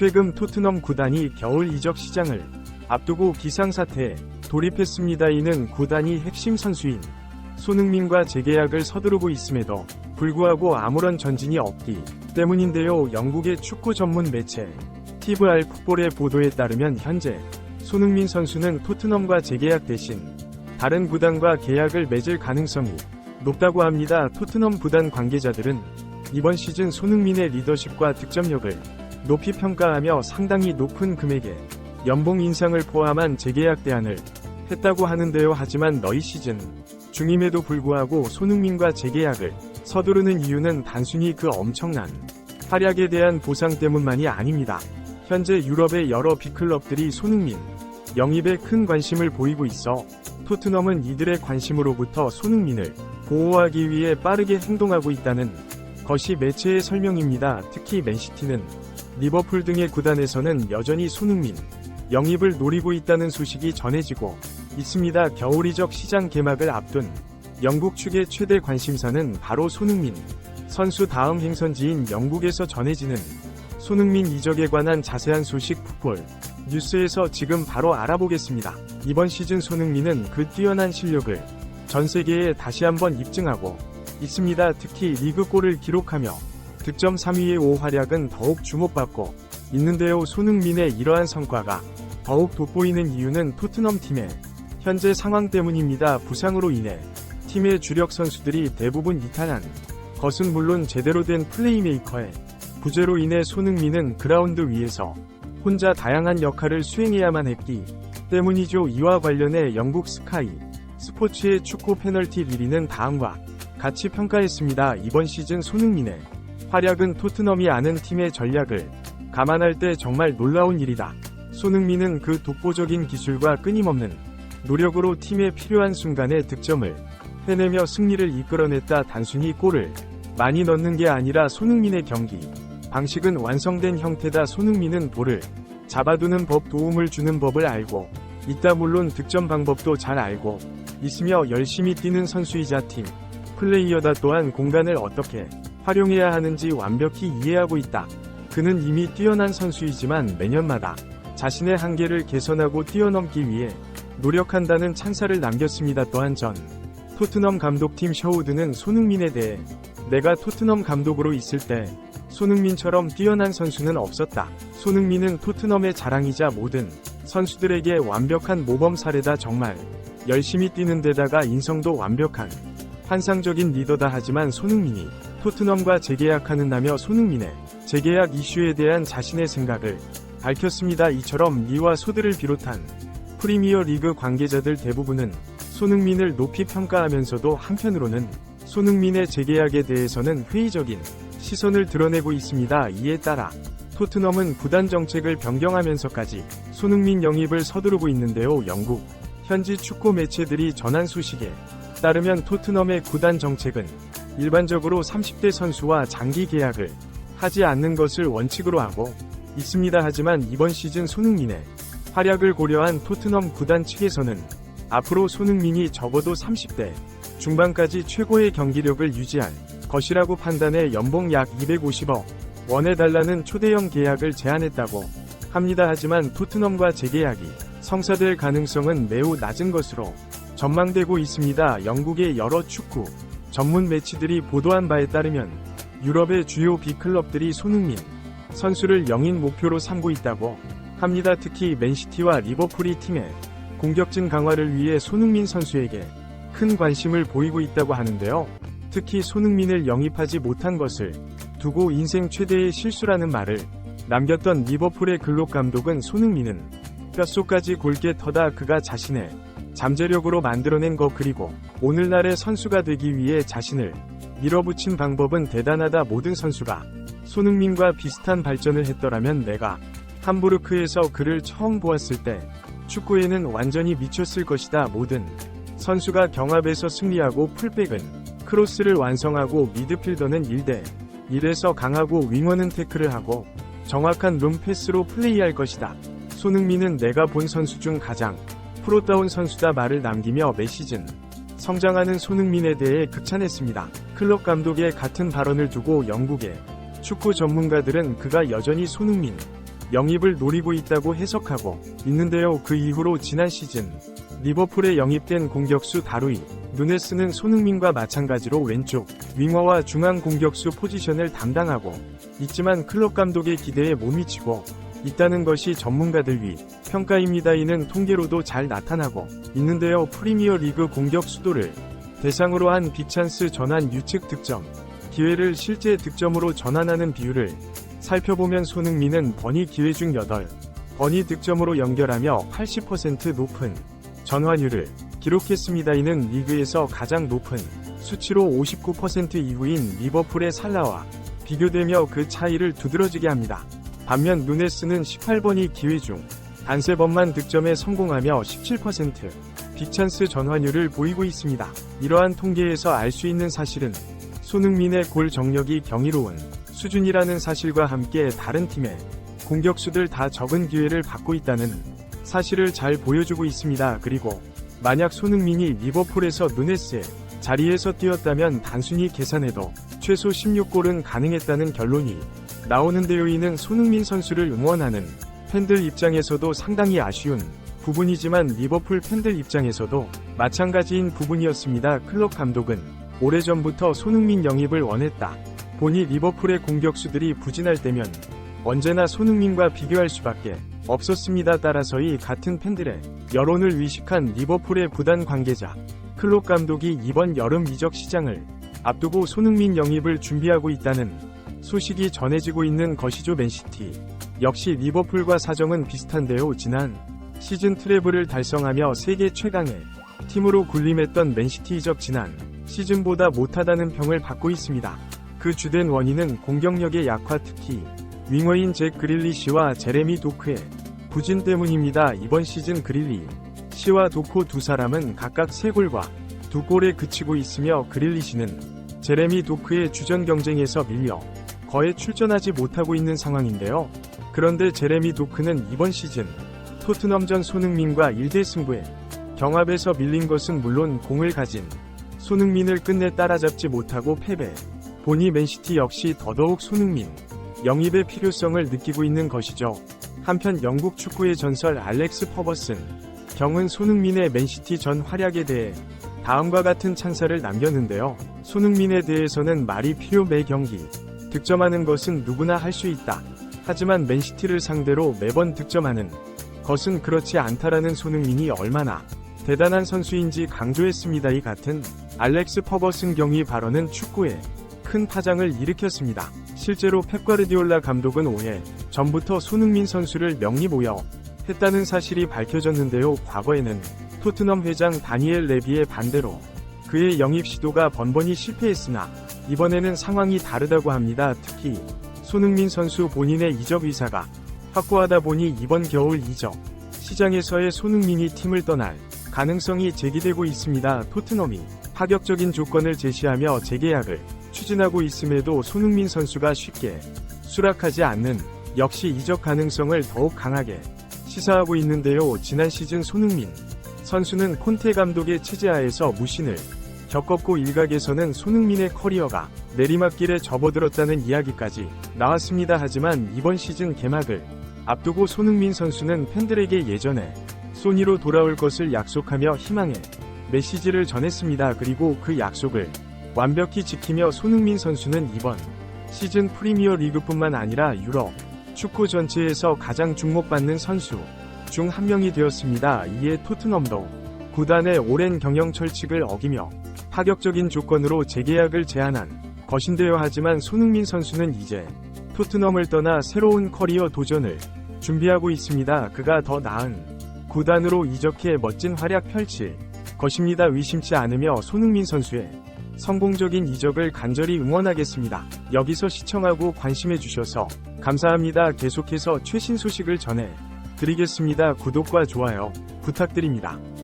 최근 토트넘 구단이 겨울 이적 시장을 앞두고 비상사태에 돌입했습니다. 이는 구단이 핵심 선수인 손흥민과 재계약을 서두르고 있음에도 불구하고 아무런 전진이 없기 때문인데요. 영국의 축구 전문 매체 TVR 풋볼의 보도에 따르면 현재 손흥민 선수는 토트넘과 재계약 대신 다른 구단과 계약을 맺을 가능성이 높다고 합니다. 토트넘 구단 관계자들은 이번 시즌 손흥민의 리더십과 득점력을 높이 평가하며 상당히 높은 금액의 연봉 인상을 포함한 재계약 대안을 했다고 하는데요. 하지만 너희 시즌 중임에도 불구하고 손흥민과 재계약을 서두르는 이유는 단순히 그 엄청난 활약에 대한 보상 때문만이 아닙니다. 현재 유럽의 여러 빅클럽들이 손흥민 영입에 큰 관심을 보이고 있어 토트넘은 이들의 관심으로부터 손흥민을 보호하기 위해 빠르게 행동하고 있다는 것이 매체의 설명입니다. 특히 맨시티는 리버풀 등의 구단에서는 여전히 손흥민 영입을 노리고 있다는 소식이 전해지고 있습니다. 겨울 이적 시장 개막을 앞둔 영국 측의 최대 관심사는 바로 손흥민 선수 다음 행선지인 영국에서 전해지는 손흥민 이적에 관한 자세한 소식 풋볼 뉴스에서 지금 바로 알아보겠습니다. 이번 시즌 손흥민은 그 뛰어난 실력을 전 세계에 다시 한번 입증하고 있습니다. 특히 리그골을 기록하며 득점 3위의 5활약은 더욱 주목받고 있는데요. 손흥민의 이러한 성과가 더욱 돋보이는 이유는 토트넘 팀의 현재 상황 때문입니다. 부상으로 인해 팀의 주력 선수들이 대부분 이탈한 것은 물론 제대로 된 플레이메이커의 부재로 인해 손흥민은 그라운드 위에서 혼자 다양한 역할을 수행해야만 했기 때문이죠. 이와 관련해 영국 스카이 스포츠의 축구 페널티 1위는 다음과 같이 평가했습니다. 이번 시즌 손흥민의 활약은 토트넘이 아는 팀의 전략을 감안할 때 정말 놀라운 일이다. 손흥민은 그 독보적인 기술과 끊임없는 노력으로 팀에 필요한 순간에 득점을 해내며 승리를 이끌어냈다. 단순히 골을 많이 넣는 게 아니라 손흥민의 경기 방식은 완성된 형태다. 손흥민은 볼을 잡아두는 법, 도움을 주는 법을 알고 있다. 물론 득점 방법도 잘 알고 있으며 열심히 뛰는 선수이자 팀 플레이어다. 또한 공간을 어떻게 활용해야 하는지 완벽히 이해하고 있다. 그는 이미 뛰어난 선수이지만 매년마다 자신의 한계를 개선하고 뛰어넘기 위해 노력한다는 찬사를 남겼습니다. 또한 전 토트넘 감독팀 셔우드는 손흥민에 대해 내가 토트넘 감독으로 있을 때 손흥민처럼 뛰어난 선수는 없었다. 손흥민은 토트넘의 자랑이자 모든 선수들에게 완벽한 모범 사례다. 정말 열심히 뛰는 데다가 인성도 완벽한 환상적인 리더다. 하지만 손흥민이 토트넘과 재계약하는다며 손흥민의 재계약 이슈에 대한 자신의 생각을 밝혔습니다. 이처럼 리와 소드를 비롯한 프리미어 리그 관계자들 대부분은 손흥민을 높이 평가하면서도 한편으로는 손흥민의 재계약에 대해서는 회의적인 시선을 드러내고 있습니다. 이에 따라 토트넘은 구단 정책을 변경하면서까지 손흥민 영입을 서두르고 있는데요. 영국 현지 축구 매체들이 전한 소식에 따르면 토트넘의 구단 정책은 일반적으로 30대 선수와 장기 계약을 하지 않는 것을 원칙으로 하고 있습니다. 하지만 이번 시즌 손흥민의 활약을 고려한 토트넘 구단 측에서는 앞으로 손흥민이 적어도 30대 중반까지 최고의 경기력을 유지할 것이라고 판단해 연봉 약 250억 원에 달라는 초대형 계약을 제안했다고 합니다. 하지만 토트넘과 재계약이 성사될 가능성은 매우 낮은 것으로 전망되고 있습니다. 영국의 여러 축구 전문 매체들이 보도한 바에 따르면 유럽의 주요 빅클럽들이 손흥민 선수를 영입 목표로 삼고 있다고 합니다. 특히 맨시티와 리버풀이 팀의 공격진 강화를 위해 손흥민 선수에게 큰 관심을 보이고 있다고 하는데요. 특히 손흥민을 영입하지 못한 것을 두고 인생 최대의 실수라는 말을 남겼던 리버풀의 글록 감독은 손흥민은 뼛속까지 굵게 터다 그가 자신의 잠재력으로 만들어낸 것 그리고 오늘날의 선수가 되기 위해 자신을 밀어붙인 방법은 대단하다. 모든 선수가 손흥민과 비슷한 발전을 했더라면 내가 함부르크에서 그를 처음 보았을 때 축구에는 완전히 미쳤을 것이다. 모든 선수가 경합에서 승리하고 풀백은 크로스를 완성하고 미드필더는 1대1에서 강하고 윙어는 태클을 하고 정확한 룸 패스로 플레이할 것이다. 손흥민은 내가 본 선수 중 가장 프로다운 선수다 말을 남기며 매 시즌 성장하는 손흥민에 대해 극찬했습니다. 클럽 감독의 같은 발언을 두고 영국의 축구 전문가들은 그가 여전히 손흥민 영입을 노리고 있다고 해석하고 있는데요. 그 이후로 지난 시즌 리버풀에 영입된 공격수 다루이 누네스는 손흥민과 마찬가지로 왼쪽 윙어와 중앙 공격수 포지션을 담당하고 있지만 클럽 감독의 기대에 못 미치고 있다는 것이 전문가들 위 평가입니다. 이는 통계로도 잘 나타나고 있는데요. 프리미어 리그 공격 수도를 대상으로 한 빅찬스 전환 유측 득점 기회를 실제 득점으로 전환하는 비율을 살펴보면 손흥민은 버니 기회 중 8번이 득점으로 연결하며 80% 높은 전환율을 기록했습니다. 이는 리그에서 가장 높은 수치로 59% 이후인 리버풀의 살라와 비교되며 그 차이를 두드러지게 합니다. 반면 누네스는 18번이 기회 중 단 3번만 득점에 성공하며 17% 빅찬스 전환율을 보이고 있습니다. 이러한 통계에서 알 수 있는 사실은 손흥민의 골 정력이 경이로운 수준이라는 사실과 함께 다른 팀의 공격수들 다 적은 기회를 받고 있다는 사실을 잘 보여주고 있습니다. 그리고 만약 손흥민이 리버풀에서 누네스의 자리에서 뛰었다면 단순히 계산해도 최소 16골은 가능했다는 결론이 나오는데요. 이는 손흥민 선수를 응원하는 팬들 입장에서도 상당히 아쉬운 부분이지만 리버풀 팬들 입장에서도 마찬가지인 부분이었습니다. 클럽 감독은 오래전부터 손흥민 영입을 원했다 보니 리버풀의 공격수들이 부진할 때면 언제나 손흥민과 비교할 수밖에 없었습니다. 따라서 이 같은 팬들의 여론을 위식한 리버풀의 구단 관계자 클롭 감독이 이번 여름 이적 시장을 앞두고 손흥민 영입을 준비하고 있다는 소식이 전해지고 있는 것이죠. 맨시티 역시 리버풀과 사정은 비슷한데요. 지난 시즌 트래블을 달성하며 세계 최강의 팀으로 군림했던 맨시티 이적 지난 시즌보다 못하다는 평을 받고 있습니다. 그 주된 원인은 공격력의 약화, 특히 윙어인 잭 그릴리시와 제레미 도크의 부진 때문입니다. 이번 시즌 그릴리시와 도코 두 사람은 각각 3골과 2골에 그치고 있으며 그릴리시는 제레미 도크의 주전 경쟁에서 밀려 거의 출전하지 못하고 있는 상황인데요. 그런데 제레미 도크는 이번 시즌 토트넘전 손흥민과 1대 승부에 경합에서 밀린 것은 물론 공을 가진 손흥민을 끝내 따라잡지 못하고 패배 보니 맨시티 역시 더더욱 손흥민 영입의 필요성을 느끼고 있는 것이죠. 한편 영국 축구의 전설 알렉스 퍼거슨 경은 손흥민의 맨시티 전 활약에 대해 다음과 같은 찬사를 남겼는데요. 손흥민에 대해서는 말이 필요. 매 경기 득점하는 것은 누구나 할 수 있다. 하지만 맨시티를 상대로 매번 득점하는 것은 그렇지 않다라는 손흥민이 얼마나 대단한 선수인지 강조했습니다. 이 같은 알렉스 퍼거슨 경위 발언은 축구에 큰 파장을 일으켰습니다. 실제로 펩 과르디올라 감독은 5회 전부터 손흥민 선수를 명리보여 했다는 사실이 밝혀졌는데요. 과거에는 토트넘 회장 다니엘 레비의 반대로 그의 영입 시도가 번번이 실패했으나 이번에는 상황이 다르다고 합니다. 특히 손흥민 선수 본인의 이적 의사가 확고하다 보니 이번 겨울 이적 시장에서의 손흥민이 팀을 떠날 가능성이 제기되고 있습니다. 토트넘이 파격적인 조건을 제시하며 재계약을 추진하고 있음에도 손흥민 선수가 쉽게 수락하지 않는 역시 이적 가능성을 더욱 강하게 시사하고 있는데요. 지난 시즌 손흥민 선수는 콘테 감독의 체제하에서 무신을 겪었고 일각에서는 손흥민의 커리어가 내리막길에 접어들었다는 이야기까지 나왔습니다. 하지만 이번 시즌 개막을 앞두고 손흥민 선수는 팬들에게 예전에 소니로 돌아올 것을 약속하며 희망의 메시지를 전했습니다. 그리고 그 약속을 완벽히 지키며 손흥민 선수는 이번 시즌 프리미어 리그뿐만 아니라 유럽 축구 전체에서 가장 주목받는 선수 중 한 명이 되었습니다. 이에 토트넘도 구단의 오랜 경영 철칙을 어기며 파격적인 조건으로 재계약을 제안한 것인데요. 하지만 손흥민 선수는 이제 토트넘을 떠나 새로운 커리어 도전을 준비하고 있습니다. 그가 더 나은 구단으로 이적해 멋진 활약 펼칠 것입니다. 의심치 않으며 손흥민 선수의 성공적인 이적을 간절히 응원하겠습니다. 여기서 시청하고 관심해주셔서 감사합니다. 계속해서 최신 소식을 전해 드리겠습니다. 구독과 좋아요 부탁드립니다.